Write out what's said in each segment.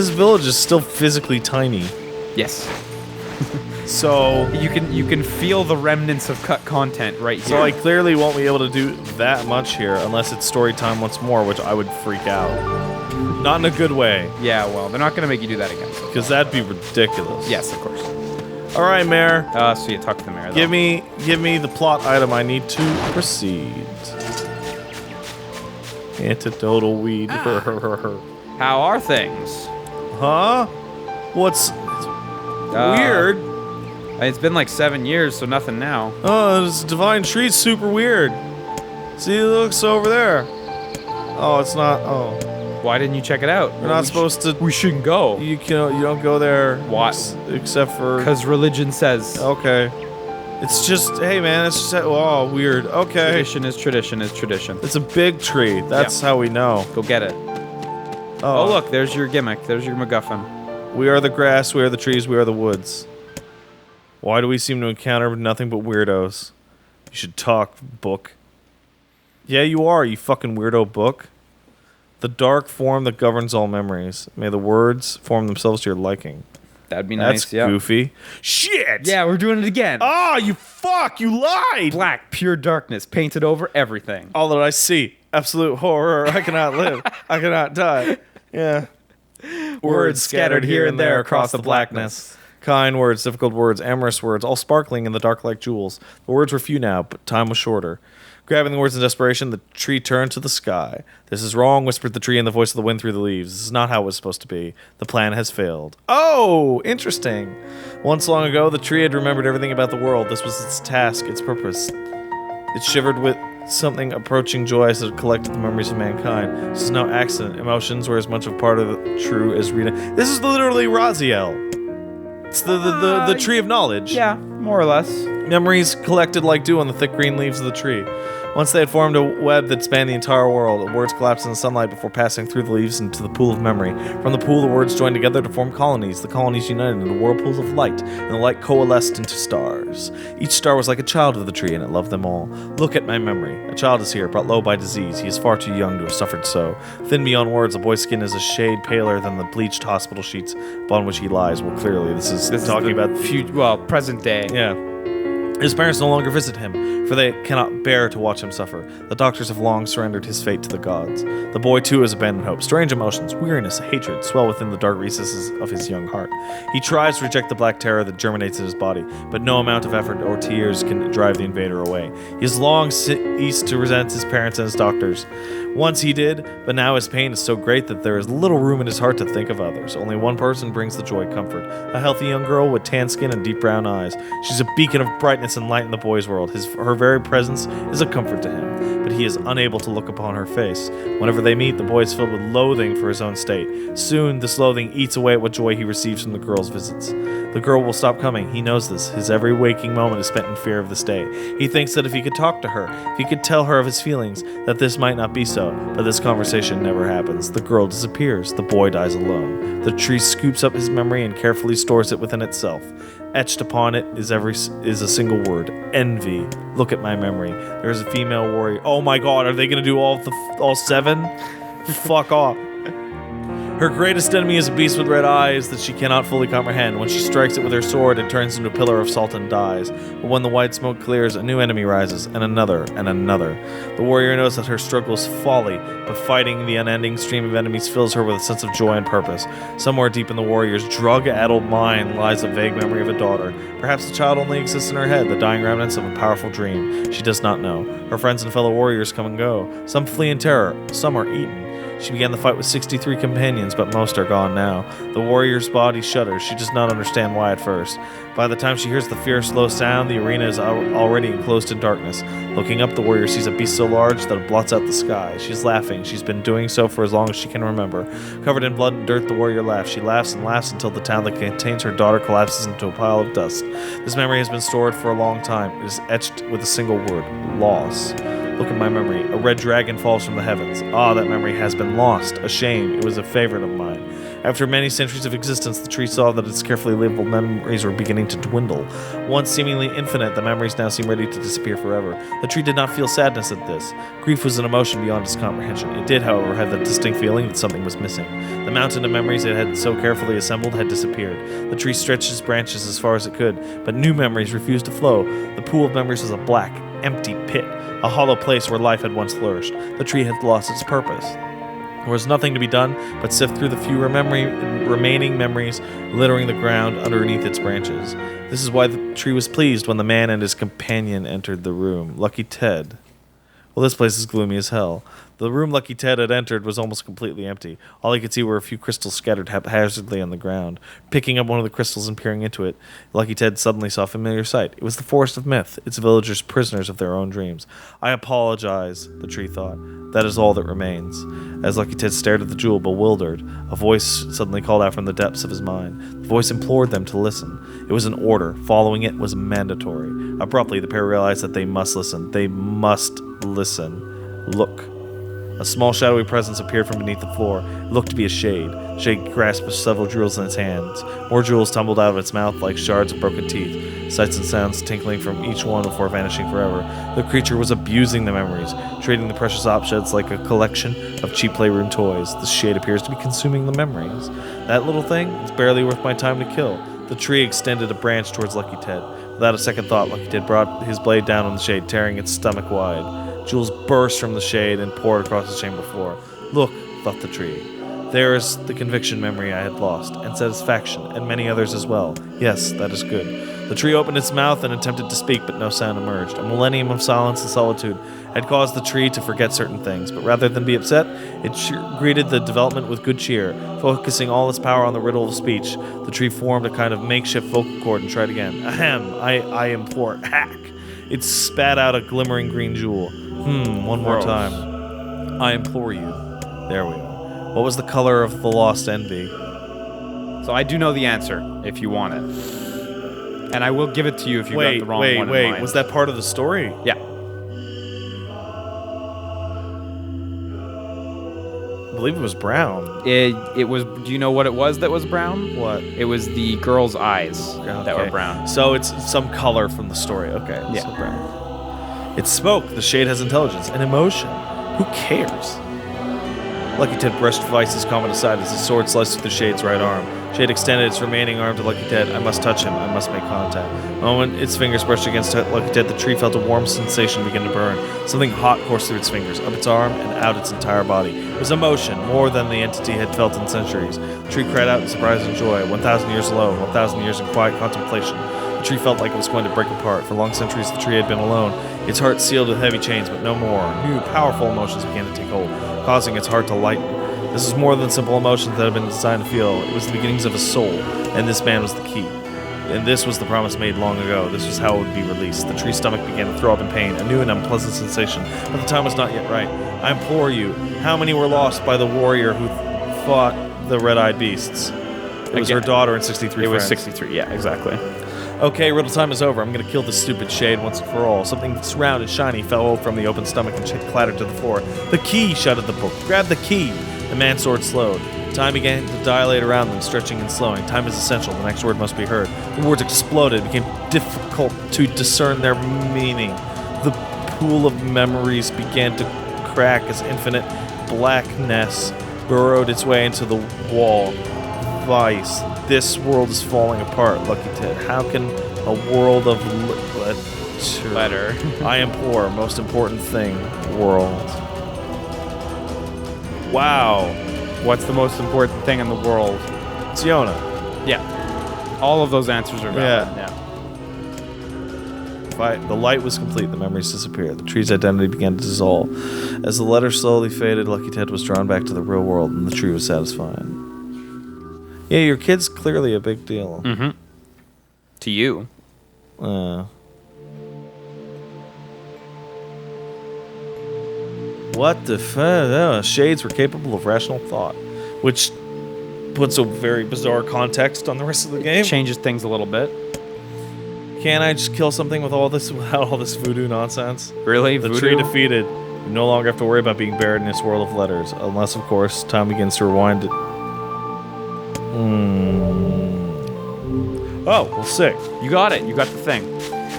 this village is still physically tiny. Yes. So You can feel the remnants of cut content right here. So I clearly won't be able to do that much here unless it's story time once more, which I would freak out. Not in a good way. Yeah, well, they're not going to make you do that again. Because that'd be ridiculous. Yes, of course. All right, Mayor. So you talk to the mayor, though. Give me the plot item I need to proceed. Antidotal weed. How are things? Huh? What's weird? It's been like 7 years, so nothing now. Oh, this divine tree's super weird. See, it looks over there. Oh, it's not. Oh, Why didn't you check it out? we're not supposed to. We shouldn't go. You don't go there. Why? Except for. Because religion says. Okay. It's just, hey man, it's just, oh, weird. Okay. Tradition is tradition is tradition. It's a big tree. That's how we know. Go get it. Oh, look, there's your gimmick. There's your MacGuffin. We are the grass, we are the trees, we are the woods. Why do we seem to encounter nothing but weirdos? You should talk, book. Yeah, you are, you fucking weirdo book. The dark form that governs all memories. May the words form themselves to your liking. That'd be nice, That's goofy. Shit! Yeah, we're doing it again. Ah, you fuck! You lied! Black, pure darkness, painted over everything. All that I see. Absolute horror. I cannot live. I cannot die. Yeah. Words scattered here and there across the blackness. Kind words, difficult words, amorous words, all sparkling in the dark like jewels. The words were few now, but time was shorter. Grabbing the words in desperation, the tree turned to the sky. This is wrong, whispered the tree in the voice of the wind through the leaves. This is not how it was supposed to be. The plan has failed. Oh, interesting. Once long ago, the tree had remembered everything about the world. This was its task, its purpose. It shivered with something approaching joy as it collected the memories of mankind. This is no accident. Emotions were as much a part of the true as Rita. This is literally Raziel. It's the tree of knowledge. Yeah, more or less. Memories collected like dew on the thick green leaves of the tree. Once they had formed a web that spanned the entire world, the words collapsed in the sunlight before passing through the leaves into the pool of memory. From the pool, the words joined together to form colonies. The colonies united into whirlpools of light, and the light coalesced into stars. Each star was like a child of the tree, and it loved them all. Look at my memory. A child is here, brought low by disease. He is far too young to have suffered so. Thin beyond words, the boy's skin is a shade paler than the bleached hospital sheets upon which he lies. Well, clearly, this is talking about present day. Yeah. His parents no longer visit him, for they cannot bear to watch him suffer. The doctors have long surrendered his fate to the gods. The boy, too, has abandoned hope. Strange emotions, weariness, hatred swell within the dark recesses of his young heart. He tries to reject the black terror that germinates in his body, but no amount of effort or tears can drive the invader away. He has long ceased to resent his parents and his doctors. Once he did, but now his pain is so great that there is little room in his heart to think of others. Only one person brings the joy comfort. A healthy young girl with tan skin and deep brown eyes. She's a beacon of brightness and light in the boy's world. Her very presence is a comfort to him, but he is unable to look upon her face. Whenever they meet, the boy is filled with loathing for his own state. Soon, this loathing eats away at what joy he receives from the girl's visits. The girl will stop coming. He knows this. His every waking moment is spent in fear of this day. He thinks that if he could talk to her, if he could tell her of his feelings, that this might not be so. But this conversation never happens. The girl disappears. The boy dies alone. The tree scoops up his memory and carefully stores it within itself. Etched upon it is a single word: envy. Look at my memory. There is a female warrior. Oh my God! Are they gonna do all seven? Fuck off. Her greatest enemy is a beast with red eyes that she cannot fully comprehend. When she strikes it with her sword, it turns into a pillar of salt and dies. But when the white smoke clears, a new enemy rises, and another, and another. The warrior knows that her struggle is folly, but fighting the unending stream of enemies fills her with a sense of joy and purpose. Somewhere deep in the warrior's drug-addled mind lies a vague memory of a daughter. Perhaps the child only exists in her head, the dying remnants of a powerful dream. She does not know. Her friends and fellow warriors come and go. Some flee in terror, some are eaten. She began the fight with 63 companions, but most are gone now. The warrior's body shudders. She does not understand why at first. By the time she hears the fierce, low sound, the arena is already enclosed in darkness. Looking up, the warrior sees a beast so large that it blots out the sky. She's laughing. She's been doing so for as long as she can remember. Covered in blood and dirt, the warrior laughs. She laughs and laughs until the town that contains her daughter collapses into a pile of dust. This memory has been stored for a long time. It is etched with a single word: loss. Look at my memory. A red dragon falls from the heavens. Ah, that memory has been lost. A shame. It was a favorite of mine. After many centuries of existence, the tree saw that its carefully labeled memories were beginning to dwindle. Once seemingly infinite, the memories now seemed ready to disappear forever. The tree did not feel sadness at this. Grief was an emotion beyond its comprehension. It did, however, have the distinct feeling that something was missing. The mountain of memories it had so carefully assembled had disappeared. The tree stretched its branches as far as it could, but new memories refused to flow. The pool of memories was a black, empty pit, a hollow place where life had once flourished. The tree had lost its purpose. There was nothing to be done but sift through the few remaining memories littering the ground underneath its branches. This is why the tree was pleased when the man and his companion entered the room. Lucky Ted. Well, this place is gloomy as hell. The room Lucky Ted had entered was almost completely empty. All he could see were a few crystals scattered haphazardly on the ground. Picking up one of the crystals and peering into it, Lucky Ted suddenly saw a familiar sight. It was the Forest of Myth, its villagers prisoners of their own dreams. I apologize, the tree thought. That is all that remains. As Lucky Ted stared at the jewel, bewildered, a voice suddenly called out from the depths of his mind. The voice implored them to listen. It was an order. Following it was mandatory. Abruptly, the pair realized that they must listen. They must listen. Look. A small shadowy presence appeared from beneath the floor. It looked to be a shade. The shade grasped several jewels in its hands. More jewels tumbled out of its mouth like shards of broken teeth, sights and sounds tinkling from each one before vanishing forever. The creature was abusing the memories, treating the precious objects like a collection of cheap playroom toys. The shade appears to be consuming the memories. That little thing? It's barely worth my time to kill. The tree extended a branch towards Lucky Ted. Without a second thought, Lucky Ted brought his blade down on the shade, tearing its stomach wide. Jewels burst from the shade and poured across the chamber floor. Look, thought the tree. There is the conviction memory I had lost, and satisfaction, and many others as well. Yes, that is good. The tree opened its mouth and attempted to speak, but no sound emerged. A millennium of silence and solitude had caused the tree to forget certain things, but rather than be upset, it greeted the development with good cheer. Focusing all its power on the riddle of speech, the tree formed a kind of makeshift vocal cord and tried again. Ahem, I implore, hack. It spat out a glimmering green jewel. One more time. I implore you. There we are. What was the color of the lost envy? So I do know the answer, if you want it. And I will give it to you if you got the wrong one in mind. Was that part of the story? Yeah. I believe it was brown. It was. Do you know what it was that was brown? What? It was the girl's eyes that were brown. So it's some color from the story. Okay. Yeah. So brown. It spoke. The shade has intelligence and emotion. Who cares? Lucky Ted brushed Vice's comment aside as his sword sliced through the shade's right arm. Shade extended its remaining arm to Lucky Ted. I must touch him. I must make contact. The moment its fingers brushed against Lucky Ted, the tree felt a warm sensation begin to burn. Something hot coursed through its fingers, up its arm and out its entire body. It was emotion, more than the entity had felt in centuries. The tree cried out in surprise and joy. 1,000 years alone, 1,000 years in quiet contemplation. The tree felt like it was going to break apart. For long centuries, the tree had been alone, its heart sealed with heavy chains, but no more. New, powerful emotions began to take hold, causing its heart to lighten. This was more than simple emotions that had been designed to feel. It was the beginnings of a soul, and this man was the key. And this was the promise made long ago. This was how it would be released. The tree's stomach began to throw up in pain, a new and unpleasant sensation, but the time was not yet right. I implore you, how many were lost by the warrior who fought the red-eyed beasts? It was her daughter and 63 friends. It was 63, yeah, exactly. Okay, riddle time is over. I'm going to kill this stupid shade once and for all. Something round and shiny fell from the open stomach and clattered to the floor. The key, shouted the book. Grab the key. The man's sword slowed. Time began to dilate around them, stretching and slowing. Time is essential. The next word must be heard. The words exploded. It became difficult to discern their meaning. The pool of memories began to crack as infinite blackness burrowed its way into the wall. Vice. This world is falling apart, Lucky Ted. How can a world of letter? I implore, most important thing, world. Wow. What's the most important thing in the world? It's Yona. Yeah. All of those answers are valid. Yeah. The light was complete. The memories disappeared. The tree's identity began to dissolve. As the letter slowly faded, Lucky Ted was drawn back to the real world, and the tree was satisfied. Yeah, your kid's clearly a big deal. Mm-hmm. To you. What the fuck? Shades were capable of rational thought, which puts a very bizarre context on the rest of the game. It changes things a little bit. Can't I just kill something with all this without all this voodoo nonsense? Really? The voodoo? tree defeated. You no longer have to worry about being buried in this world of letters, unless, of course, time begins to rewind it. Oh, well, sick. You got it. You got the thing.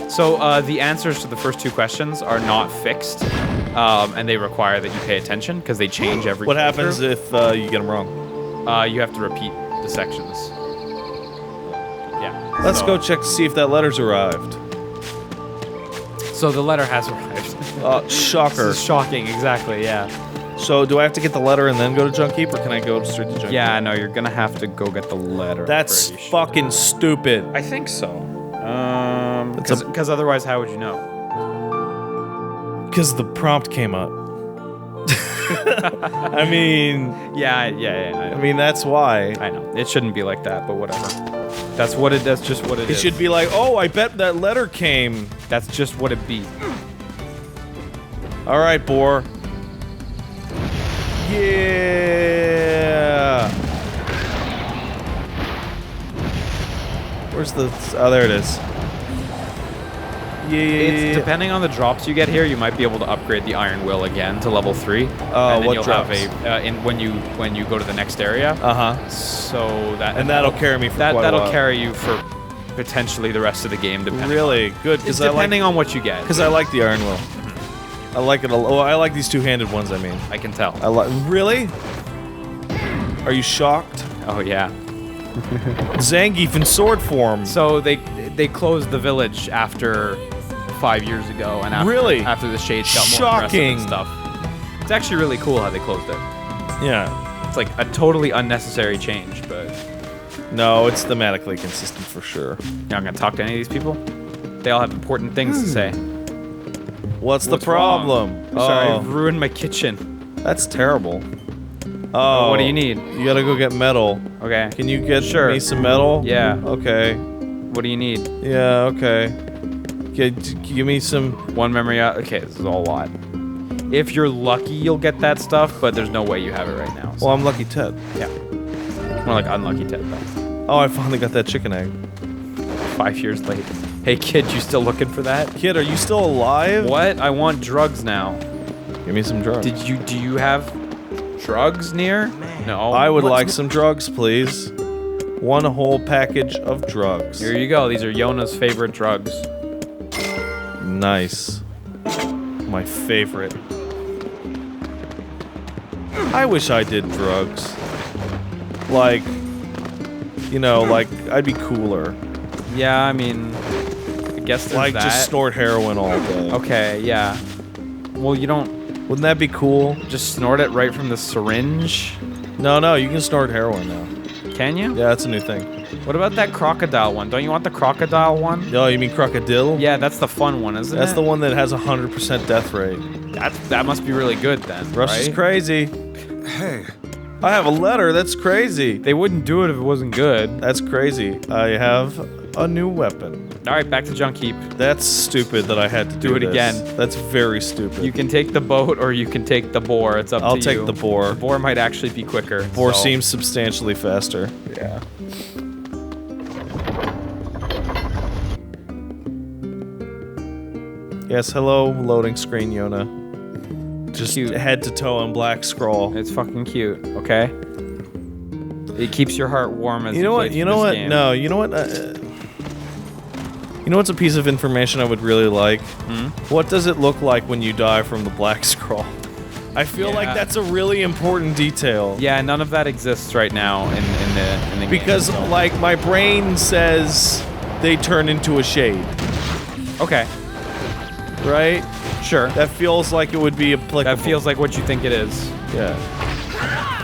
So the answers to the first two questions are not fixed, and they require that you pay attention because they change every. What happens if you get them wrong? You have to repeat the sections. Yeah. Let's go check to see if that letter's arrived. So the letter has arrived. Shocker. This is shocking. Exactly. Yeah. So do I have to get the letter and then go to Junk Heap, or can I go straight to Junk Heap? Yeah. No, you're gonna have to go get the letter. That's fucking stupid. I think so. Because otherwise, how would you know? Because the prompt came up. I mean... Yeah. I mean, that's why. I know. It shouldn't be like that, but whatever. That's just what it is. It should be like, oh, I bet that letter came. That's just what it be. All right, Boar. Yeah. Where's the... Oh, there it is. Yeah. It's depending on the drops you get here, you might be able to upgrade the Iron Will again to level 3. Oh, what drops? Have when you go to the next area. So that'll carry me for quite a while. That'll carry you for potentially the rest of the game. Really good, because depending on what you get. Because I like the Iron Will. I like it. I like these two-handed ones. I mean, I can tell. Really? Are you shocked? Oh yeah. Zangief in sword form. So they closed the village after 5 years ago, and after the shades got more aggressive and stuff. It's actually really cool how they closed it. Yeah. It's like a totally unnecessary change, but no, it's thematically consistent for sure. You're not gonna talk to any of these people? They all have important things to say. What's the problem? Sorry, I've ruined my kitchen. That's terrible. Oh, what do you need? You gotta go get metal. Okay. Can you get me some metal? Yeah. Okay. What do you need? Yeah, okay. Give me some... One memory... Okay, this is a lot. If you're lucky, you'll get that stuff, but there's no way you have it right now. So. Well, I'm Lucky Ted. Yeah. More like Unlucky Ted, though. Oh, I finally got that chicken egg. 5 years late. Hey, kid, you still looking for that? Kid, are you still alive? What? I want drugs now. Give me some drugs. Do you have drugs near? No. I would like some drugs, please. One whole package of drugs. Here you go. These are Yona's favorite drugs. Nice. My favorite. I wish I did drugs. Like, you know, like, I'd be cooler. Yeah, I mean, I guess there's like, that. just snort heroin all day. Okay, yeah. Well, you don't... Wouldn't that be cool? Just snort it right from the syringe? No, you can snort heroin now. Can you? Yeah, that's a new thing. What about that crocodile one? Don't you want the crocodile one? No, you mean crocodile? Yeah, that's the fun one, isn't it? That's the one that has 100% death rate. That must be really good then, Rush is crazy. Hey. I have a letter, that's crazy. They wouldn't do it if it wasn't good. That's crazy. I have a new weapon. Alright, back to Junk Heap. That's stupid that I had to do it this. again. That's very stupid. You can take the boat or you can take the boar. It's up to you. I'll take the boar. The boar might actually be quicker. Boar seems substantially faster. Yeah. Yes, hello, loading screen, Yona. Just cute. Head to toe on black scroll. It's fucking cute, okay? It keeps your heart warm as you know what? You know what? Game. No, you know what? You know what's a piece of information I would really like? What does it look like when you die from the black scroll? I feel like that's a really important detail. Yeah, none of that exists right now in the because game. Because like my brain says they turn into a shade. Okay. Right? Sure. That feels like it would be applicable. That feels like what you think it is. Yeah.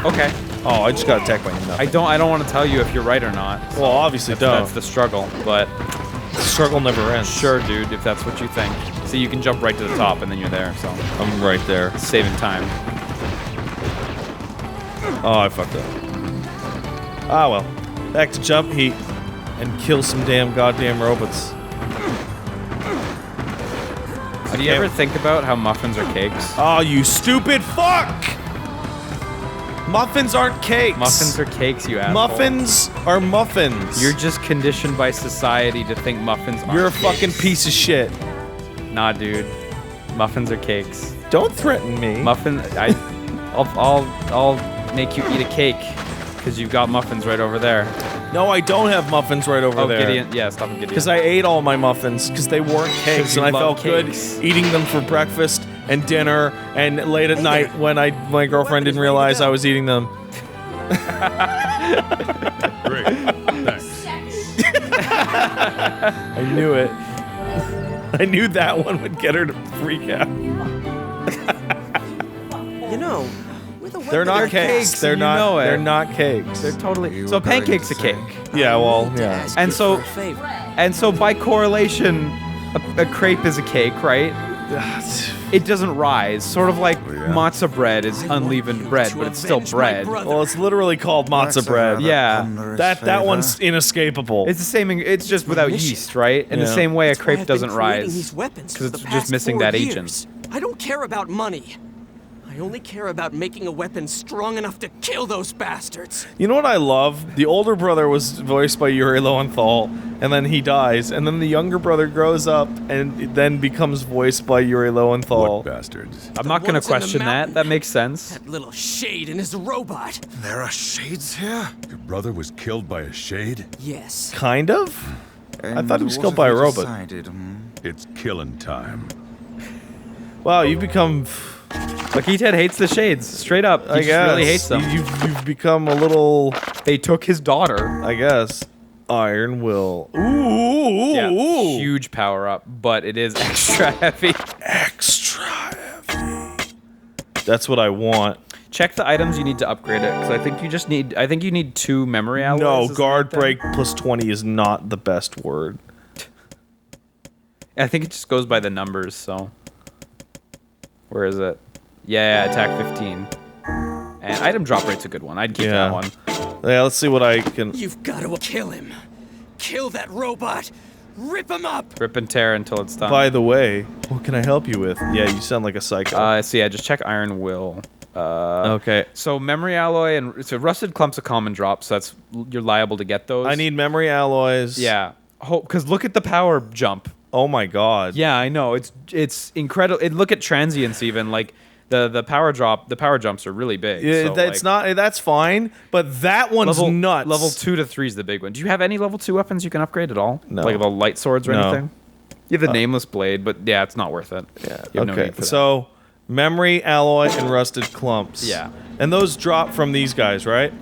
Okay. Oh, I just got attacked by nothing. I don't want to tell you if you're right or not. Well, obviously don't. That's the struggle, but the struggle never ends. Sure, dude, if that's what you think. See, you can jump right to the top and then you're there, so. I'm right there. Saving time. Oh, I fucked up. Ah, well. Back to Jump Heap and kill some damn goddamn robots. Do you ever think about how muffins are cakes? Oh, you stupid fuck! Muffins aren't cakes. Muffins are cakes, you asshole. Muffins are muffins. You're just conditioned by society to think muffins aren't You're a cakes. fucking piece of shit. Nah, dude. Muffins are cakes. Don't threaten me. I'll make you eat a cake. Because you've got muffins right over there. No, I don't have muffins right over there. Gideon. Yeah, stop Gideon. Because I ate all my muffins because they weren't cakes, and I felt good eating them for breakfast and dinner and late at night when my girlfriend didn't realize I was eating them. Great. Thanks. I knew it. I knew that one would get her to freak out. You know, they're not cakes. They're not. They're not cakes. They're totally. So pancake's a cake. Yeah. Well. Yeah. And so by correlation, a crepe is a cake, right? It doesn't rise. Sort of like matzah bread is unleavened bread, but it's still bread. Well, it's literally called matzah bread. Yeah. That one's inescapable. It's the same. It's just without yeast, right? In the same way, a crepe doesn't rise because it's just missing that agent. I don't care about money. I only care about making a weapon strong enough to kill those bastards. You know what I love? The older brother was voiced by Yuri Lowenthal, and then he dies, and then the younger brother grows up and then becomes voiced by Yuri Lowenthal. What bastards? I'm not going to question that. That makes sense. That little shade in his robot. There are shades here? Your brother was killed by a shade? Yes. Kind of? I thought he was killed by a robot. It's killing time. Wow, you've become... Look, E-Ted hates the shades, straight up. He just really hates them. You've become a little... They took his daughter. I guess. Iron Will. Ooh. Yeah, huge power up, but it is extra heavy. Extra heavy. That's what I want. Check the items you need to upgrade it, because I think you just need... I think you need 2 memory alloys. No, guard break plus 20 is not the best word. I think it just goes by the numbers, so... Where is it? Yeah, attack 15. And item drop rate's a good one. I'd keep that one. Yeah, let's see what I can... You've got to kill him. Kill that robot. Rip him up. Rip and tear until it's done. By the way, what can I help you with? Yeah, you sound like a psycho. So yeah, just check Iron Will. Okay. So memory alloy and... So rusted clump's a common drop, so that's... You're liable to get those. I need memory alloys. Yeah. Because look at the power jump. Oh my god. Yeah, I know. It's incredible. Look at transients even. Like the power jumps are really big. Yeah, so, that's fine, but that one's nuts. Level 2 to 3 is the big one. Do you have any level 2 weapons you can upgrade at all? No. Like the light swords or No. anything? You have the nameless blade, but yeah, it's not worth it. Yeah. You have no Okay. need for that. So memory alloy and rusted clumps. Yeah. And those drop from these guys, right?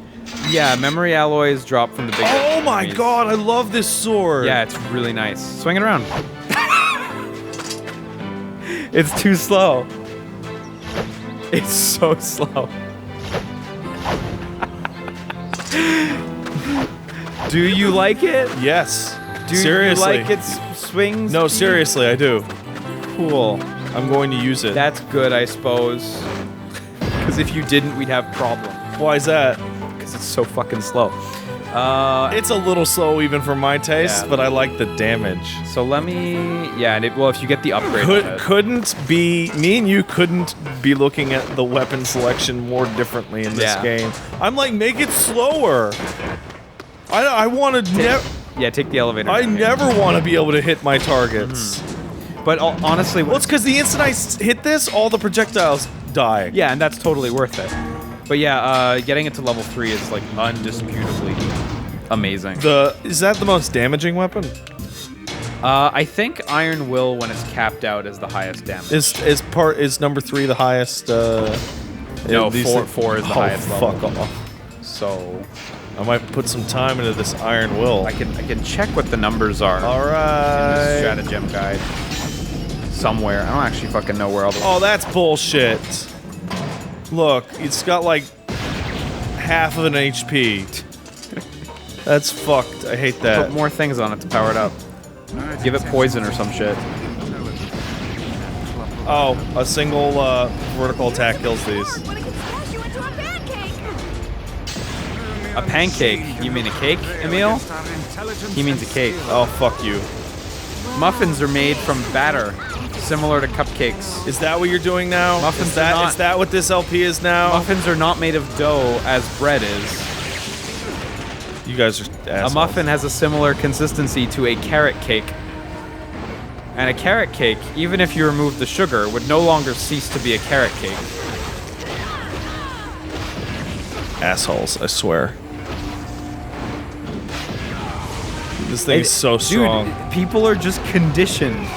Yeah, memory alloys drop from the big. Oh my enemies. god, I love this sword. Yeah, it's really nice. Swing it around. It's too slow. It's so slow. Do you like it? Yes. Do seriously. you like its swings? No, seriously, I do. Cool. I'm going to use it. That's good, I suppose. Because if you didn't, we'd have problems. Why is that? Because it's so fucking slow. It's a little slow even for my taste, Yeah. but I like the damage. So let me... Yeah, and well, if you get the upgrade on it. Couldn't be... Me and you couldn't be looking at the weapon selection more differently in this game. I'm like, make it slower. I want to never... Yeah, take the elevator. I down. never want to be able to hit my targets. But honestly... Well, it's because the instant I hit this, all the projectiles die. Yeah, and that's totally worth it. But yeah, getting it to level 3 is like undisputably amazing. Is that the most damaging weapon? I think Iron Will, when it's capped out, is the highest damage. Is number 3 the highest? No, 4 is the highest level. Fuck off. So I might put some time into this Iron Will. I can check what the numbers are. All right. In the stratagem guide. Somewhere. I don't actually fucking know where all the... Oh, that's bullshit. Look, it's got like half of an HP. That's fucked. I hate that. Put more things on it to power it up. Give it poison or some shit. Oh, a single vertical attack kills these. A pancake? You mean a cake, Emil? He means a cake. Oh, fuck you. Muffins are made from batter, similar to cupcakes. Is that what you're doing now? Muffins is that, are not. Is that what this LP is now? Muffins are not made of dough as bread is. You guys are assholes. A muffin has a similar consistency to a carrot cake. And a carrot cake, even if you remove the sugar, would no longer cease to be a carrot cake. Assholes, I swear. This thing is so strong. Dude, people are just conditioned.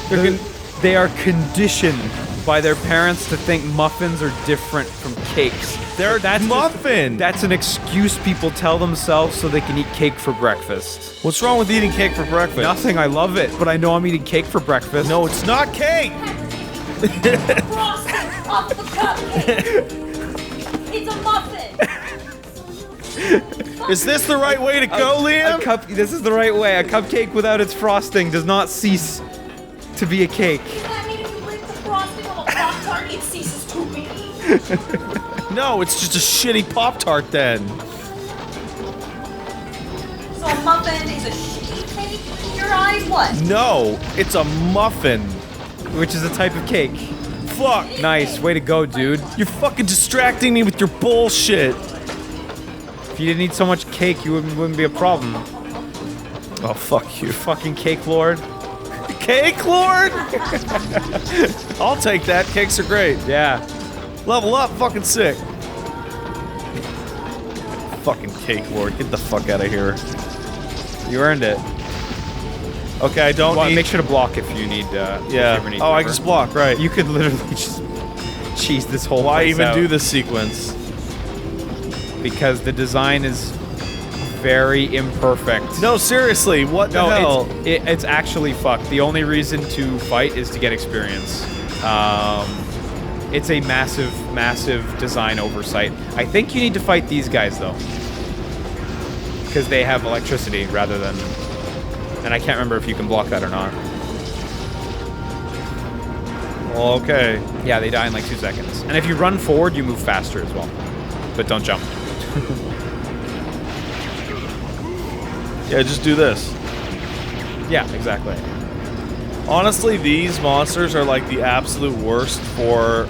They're They are conditioned by their parents to think muffins are different from cakes. That's muffin. That's an excuse people tell themselves so they can eat cake for breakfast. What's wrong with eating cake for breakfast? Nothing, I love it, but I know I'm eating cake for breakfast. No, it's not cake. Frosting off the cupcake. It's a muffin. Is this the right way to go, Liam? This is the right way. A cupcake without its frosting does not cease to be a cake. Does that mean if you lick the frosting on a Pop-Tart, it ceases to be? No, it's just a shitty Pop-Tart then. So a muffin is a shitty cake in your eyes? What? No, it's a muffin. Which is a type of cake. Fuck. Nice, way to go, dude. You're fucking distracting me with your bullshit. If you didn't eat so much cake, you wouldn't be a problem. Oh, fuck you. Fucking cake lord. Cake Lord? I'll take that. Cakes are great. Yeah. Level up, fucking sick. Fucking Cake Lord. Get the fuck out of here. You earned it. Okay, I don't need... Make sure to block if you need, if you Yeah. ever need Oh, I cover. just block, right. You could literally just cheese this whole Why place even out. do this sequence? Because the design is very imperfect. No, seriously, what the hell? It's actually fucked. The only reason to fight is to get experience. It's a massive, massive design oversight. I think you need to fight these guys, though. Because they have electricity rather than... And I can't remember if you can block that or not. Well, okay. Yeah, they die in like 2 seconds. And if you run forward, you move faster as well. But don't jump. Yeah, just do this. Yeah, exactly. Honestly, these monsters are like the absolute worst for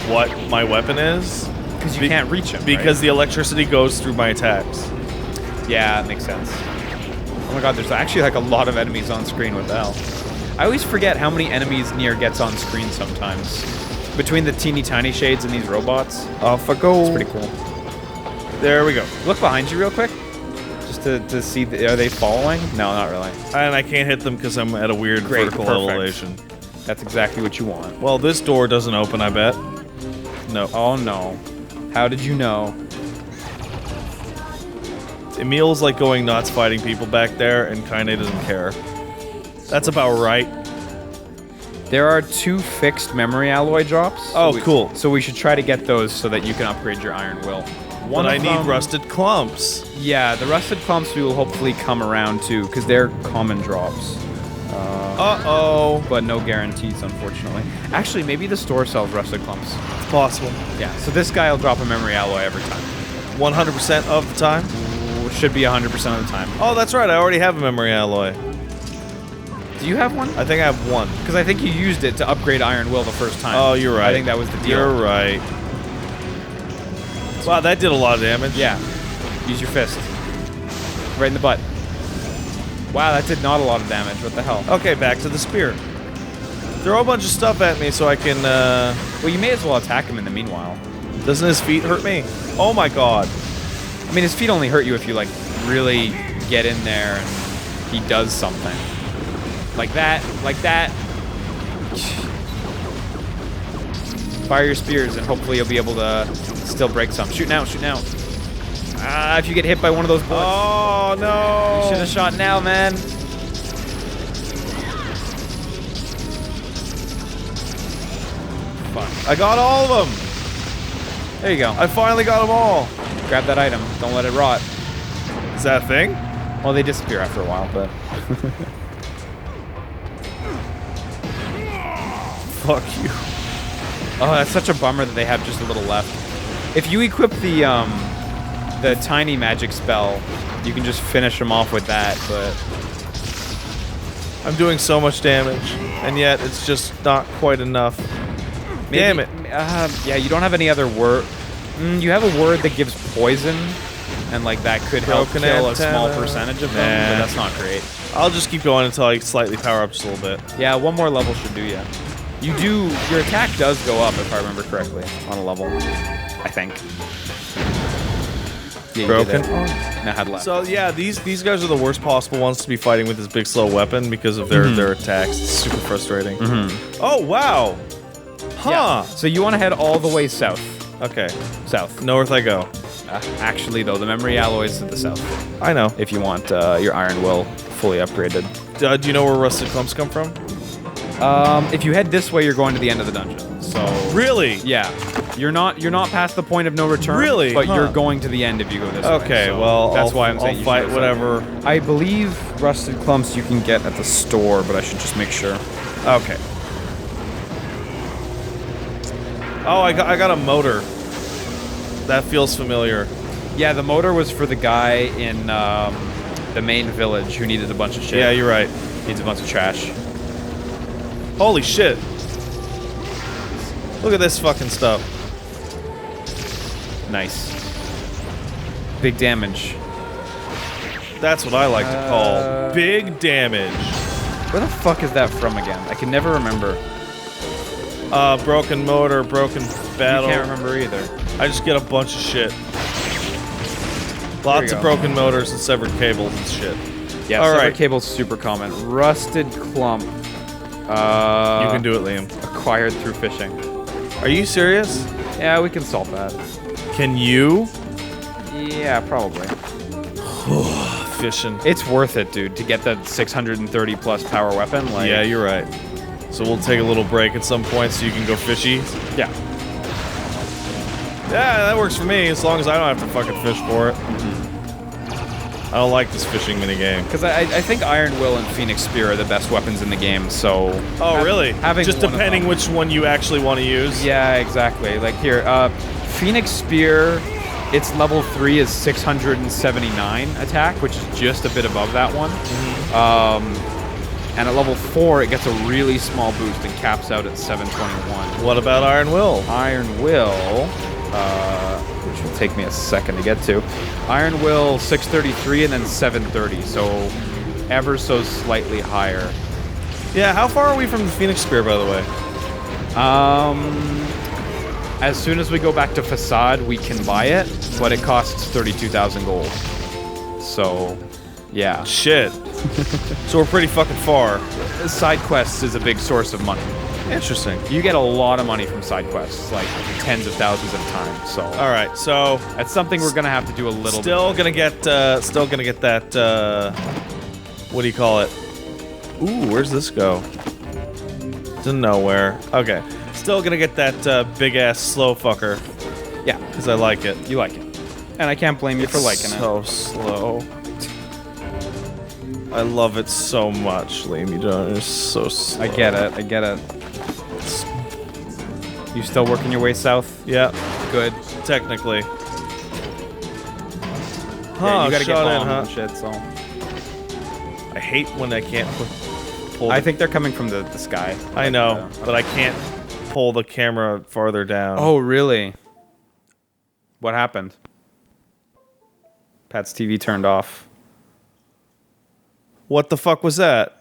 what my weapon is. Because you can't reach them, Because the electricity goes through my attacks. Yeah, that makes sense. Oh my god, there's actually like a lot of enemies on screen. What the hell? I always forget how many enemies Nier gets on screen sometimes. Between the teeny tiny shades and these robots. Off I go. It's pretty cool. There we go. Look behind you real quick. Just to see, are they following? No, not really. And I can't hit them because I'm at a weird vertical elevation. That's exactly what you want. Well, this door doesn't open, I bet. No. Oh no. How did you know? Emil's like going nuts fighting people back there and kinda doesn't care. That's about right. There are 2 fixed memory alloy drops. Oh, cool. So we should try to get those so that you can upgrade your iron will. But I need rusted clumps. Yeah, the rusted clumps we will hopefully come around to, because they're common drops. Uh-oh. But no guarantees, unfortunately. Actually, maybe the store sells rusted clumps. It's possible. Yeah, so this guy will drop a memory alloy every time. 100% of the time? It should be 100% of the time. Oh, that's right. I already have a memory alloy. Do you have one? I think I have one. Because I think you used it to upgrade Iron Will the first time. Oh, you're right. I think that was the deal. You're right. Wow, that did a lot of damage. Yeah. Use your fist. Right in the butt. Wow, that did not a lot of damage. What the hell? Okay, back to the spear. Throw a bunch of stuff at me so I can, Well, you may as well attack him in the meanwhile. Doesn't his feet hurt me? Oh my god. I mean, his feet only hurt you if you, like, really get in there and he does something. Like that. Like that. Fire your spears and hopefully you'll be able to still break some. Shoot now, shoot now. Ah, if you get hit by one of those bullets. Oh, no. You should have shot now, man. Fuck. I got all of them. There you go. I finally got them all. Grab that item. Don't let it rot. Is that a thing? Well, they disappear after a while, but... Fuck you. Oh, that's such a bummer that they have just a little left. If you equip the tiny magic spell, you can just finish them off with that, but... I'm doing so much damage, and yet it's just not quite enough. Damn it. Yeah, you don't have any other word. You have a word that gives poison, and like that could help Broken kill a antenna. small percentage of them, but that's not great. I'll just keep going until I slightly power up just a little bit. Yeah, one more level should do ya. Your attack does go up, if I remember correctly, on a level, I think. Yeah, you Broken. did it. No, had left. So yeah, these guys are the worst possible ones to be fighting with this big slow weapon because of their attacks. It's super frustrating. Oh wow. Huh. Yeah. So you want to head all the way south. Okay. South. North I go. Actually, though, the memory alloys to the south. I know. If you want your iron will fully upgraded. Do you know where rusted clumps come from? If you head this way, you're going to the end of the dungeon. So Really? yeah, you're not past the point of no return. Really? But Huh. you're going to the end if you go this way. Okay, So well, that's why I'm saying I'll you fight should go whatever. south. I believe rusted clumps you can get at the store, but I should just make sure. Okay. Oh, I got a motor. That feels familiar. Yeah, the motor was for the guy in the main village who needed a bunch of shit. Yeah, you're right. Needs a bunch of trash. Holy shit. Look at this fucking stuff. Nice. Big damage. That's what I like to call big damage. Where the fuck is that from again? I can never remember. Broken motor, broken battle. I can't remember either. I just get a bunch of shit. Lots you of go. broken motors and severed cables and shit. Yeah, All severed right. cable's super common. Rusted clump. You can do it, Liam. Acquired through fishing. Are you serious? Yeah, we can solve that. Can you? Yeah, probably. Fishing. It's worth it, dude, to get that 630 plus power weapon. Like, Yeah, you're right. So we'll take a little break at some point so you can go fishy. yeah. Yeah, that works for me as long as I don't have to fucking fish for it. I don't like this fishing minigame. Because I think Iron Will and Phoenix Spear are the best weapons in the game. So. Oh, really? Having just one of depending them- which one you actually want to use. Yeah, exactly. Like here, Phoenix Spear, its level 3 is 679 attack, which is just a bit above that one. And at level 4, it gets a really small boost and caps out at 721. What about Iron Will? Iron Will, which will take me a second to get to. Iron Will 633 and then 730, so ever so slightly higher. Yeah, how far are we from the Phoenix Spear, by the way? As soon as we go back to Facade, we can buy it, but it costs 32,000 gold. So, yeah. Shit. So we're pretty fucking far. Side quests is a big source of money. Interesting. You get a lot of money from side quests, like tens of thousands at a time. So All right, so that's something we're gonna have to do a little. still gonna get that. What do you call it? Ooh, where's this go? To nowhere. Okay. Still gonna get that big ass slow fucker. Yeah, Because I like it. you like it, and I can't blame you for liking it. So slow. I love it so much, Liam. You don't. It's so slow. I get it. I get it. You still working your way south? Yeah, Good. technically. Yeah, you gotta get shot in, bombed and shit. So I hate when I can't pull. I think they're coming from the sky. I know, but I can't pull the camera farther down. Oh, really? What happened? Pat's TV turned off. What the fuck was that?